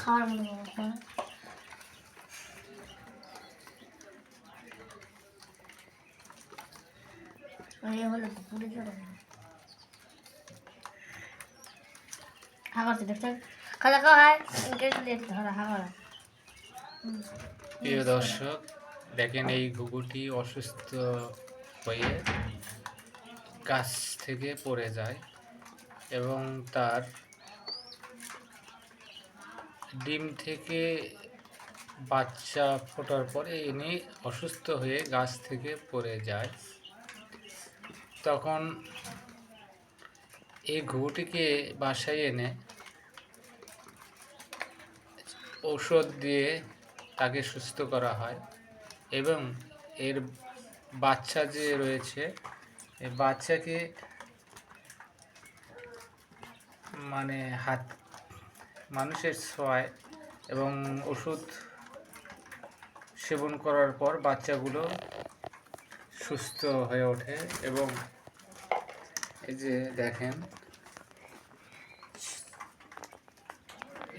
খাওয়ার মনে হয় হলে পুড়ে চলে হাগরছে দেখছেন খালা খাওয়ায় ধরা হাগর। প্রিয় দর্শক, দেখেন এই ঘুঘুটি অসুস্থ হয়ে গাছ থেকে পড়ে যায় এবং তার ডিম থেকে বাচ্চা ফোটার পরে ইনি অসুস্থ হয়ে গাছ থেকে পড়ে যায়। তখন এই ঘুঘুটিকে বাসায় এনে ঔষধ দিয়ে তাকে সুস্থ করা হয় এবং এর বাচ্চা যে রয়েছে এই বাচ্চাকে মানে মানুষের ছোঁয়ায় এবং ওষুধ সেবন করার পর বাচ্চাগুলো সুস্থ হয়ে ওঠে। এবং এই যে দেখেন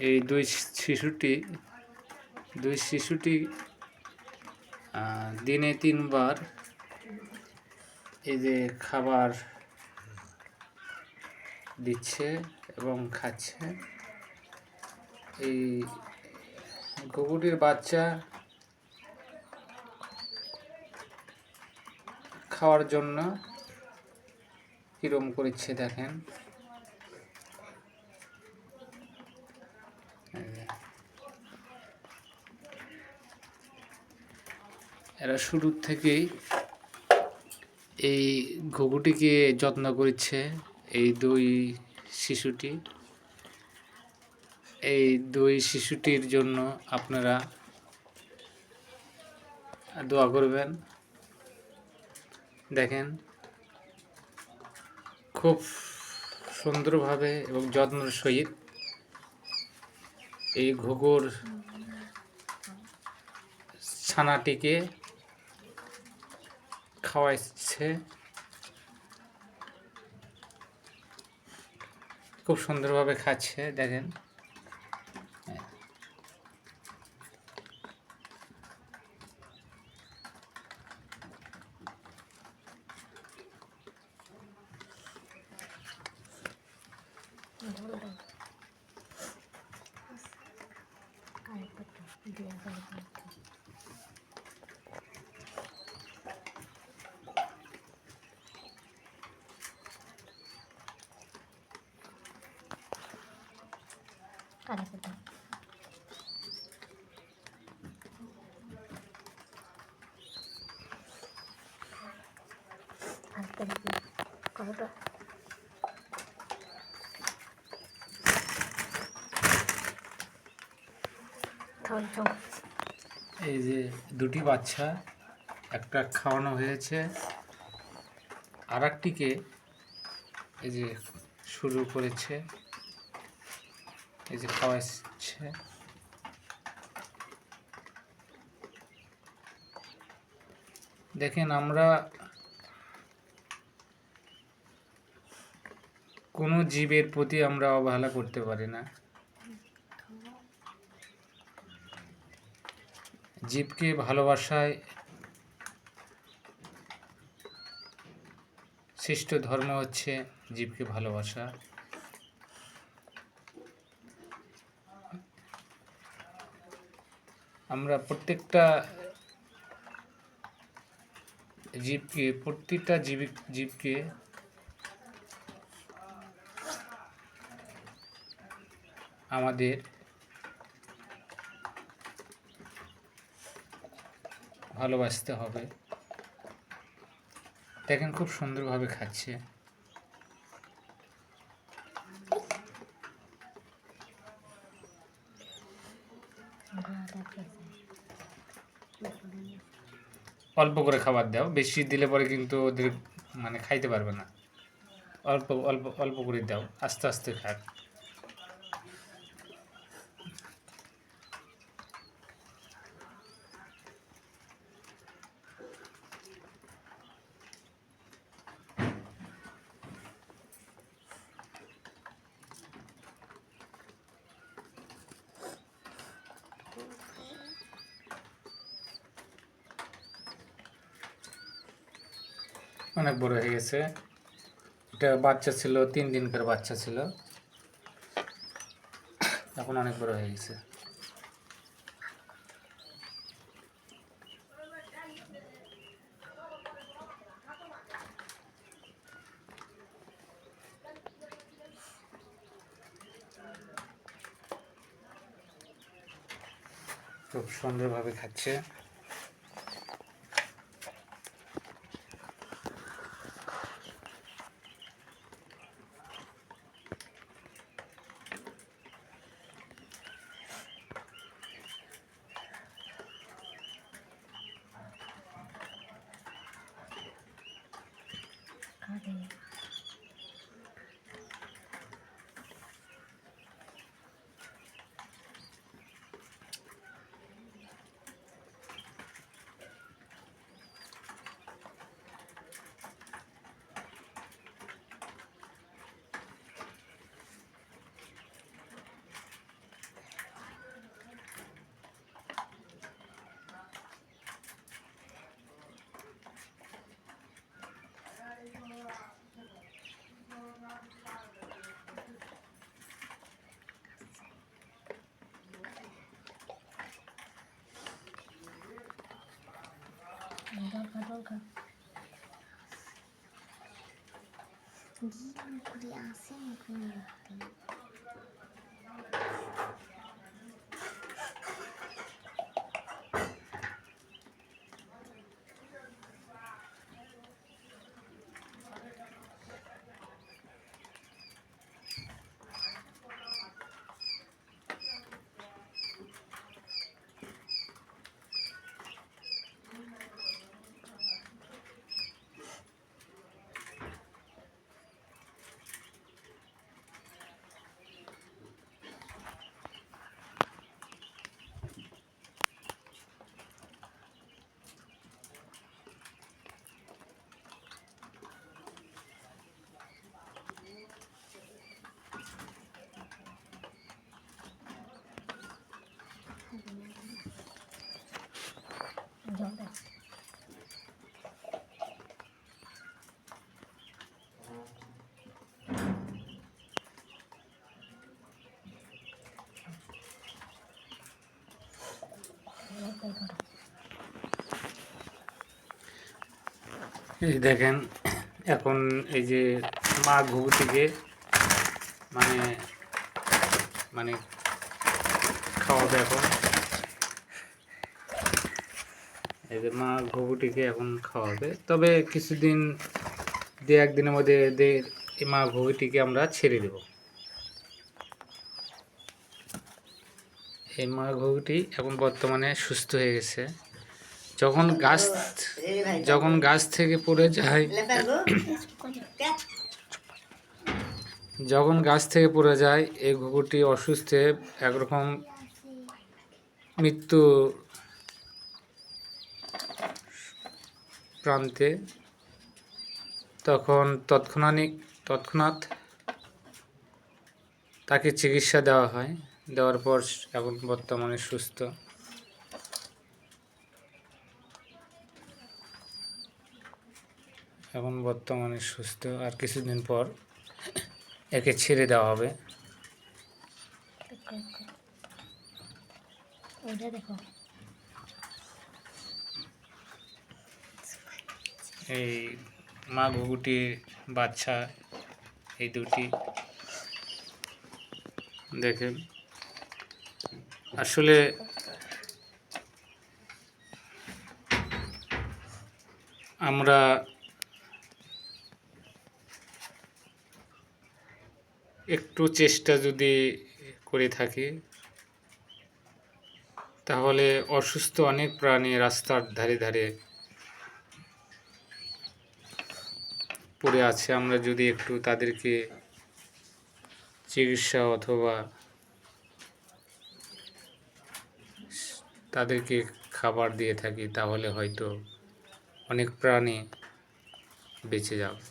এই দুই শিশুটি দিনে 3 বার এই যে খাবার দিচ্ছে এবং খাচ্ছে। এই ঘুঘুটির বাচ্চা খাওয়ার জন্য কিরম করছে দেখেন। এরা শুরু থেকেই এই ঘুঘুটিকে যত্ন করছে। এই দুই শিশুটির জন্য আপনারা দোয়া করবেন। দেখেন খুব সুন্দরভাবে এবং যত্নের সহিত এই ঘুঘুর ছানাটিকে খাওয়াচ্ছে। খুব সুন্দরভাবে খাচ্ছে দেখেন। এই যে দুটি বাচ্চা, একটা খাওয়ানো হয়েছে, আর একটিকে এই যে শুরু করেছে, এই যে খাওয়াচ্ছে। দেখেন আমরা কোনো জীবের প্রতি আমরা অবহেলা করতে পারি না। জীবকে ভালোবাসায় শ্রেষ্ঠ ধর্ম হচ্ছে জীবকে ভালোবাসা। আমরা প্রত্যেকটা জীবকে আমাদের ভালোবাসতে হবে। দেখেন খুব সুন্দরভাবে খাচ্ছে। অল্প করে খাবার দাও, বেশি দিলে পরে কিন্তু ওদের মানে খাইতে পারবে না। অল্প অল্প অল্প করে দাও, আস্তে আস্তে খাক। অনেক বড় হয়ে গেছে। এটা বাচ্চা ছিল, 3 দিনকার বাচ্চা ছিল, এখন অনেক বড় হয়ে গেছে। খুব সুন্দরভাবে খাচ্ছে। খাবে। দরকার গিয়ে ঘুরে আসে ঘুরে। জল দাও। এই দেখেন, এখন এই যে মা ঘুঘুটিকে মানে মানে খাওয়াবে এখন। এই যে মা ঘুঘুটিকে এখন খাওয়াবে, তবে কিছুদিন 1 দিনের মধ্যে এদের এই মা ঘুঘুটিকে আমরা ছেড়ে দেব। এই মা ঘুঘুটি এখন বর্তমানে সুস্থ হয়ে গেছে। যখন গাছ থেকে পড়ে যায়, এই ঘুঘুটি অসুস্থ হয়ে একরকম মৃত্যু প্রান্তে, তখন তৎক্ষণাৎ তাকে চিকিৎসা দেওয়া হয়। দেওয়ার পর এখন বর্তমানে সুস্থ। আর কিছুদিন পর একে ছেড়ে দেওয়া হবে। ওইটা দেখো। এই মা ঘুঘুটির বাচ্চা এই দুটি দেখেন। আসলে আমরা একটু চেষ্টা যদি করে থাকি, তাহলে অসুস্থ অনেক প্রাণী রাস্তার ধারে ধারে পড়ে আছে, আমরা যদি একটু তাদেরকে চিকিৎসা অথবা তাদেরকে খাবার দিয়ে থাকি, তাহলে হয়তো অনেক প্রাণী বেঁচে যাবে।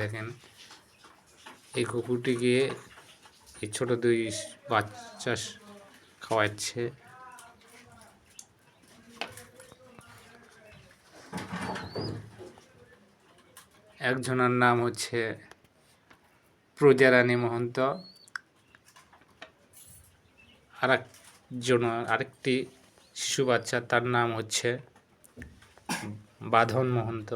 দেখেন, এই কুকুরটিকে এই ছোট 2 বাচ্চা খাওয়াচ্ছে। একজনের নাম হচ্ছে প্রজারানী মহন্ত, আরেকটি শিশু বাচ্চা, তার নাম হচ্ছে বাঁধন মহন্ত।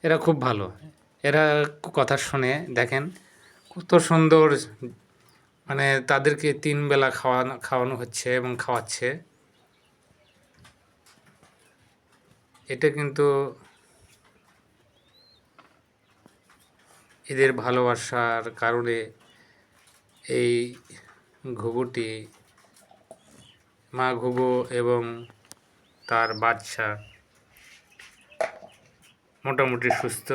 এরা খুব ভালো, এরা কথা শুনে দেখেন কত সুন্দর, মানে তাদেরকে 3 বেলা খাওয়ানো হচ্ছে এবং খাওয়াচ্ছে। এটা কিন্তু এদের ভালোবাসার কারণে এই ঘুঘুটি, মা ঘুঘু এবং তার বাচ্চা মোটামুটি সুস্থ।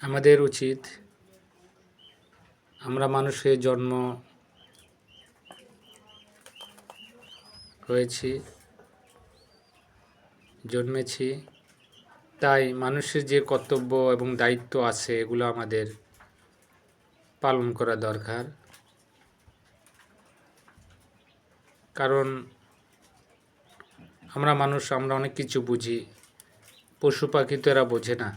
আমাদের উচিত, আমরা মানুষের জন্ম জন্মেছি, তাই মানুষের যে কর্তব্য এবং দায়িত্ব আছে এগুলো আমাদের পালন করা দরকার। কারণ আমরা মানুষ, আমরা অনেক কিছু বুঝি, পশু পাখি তো এরা বোঝে না।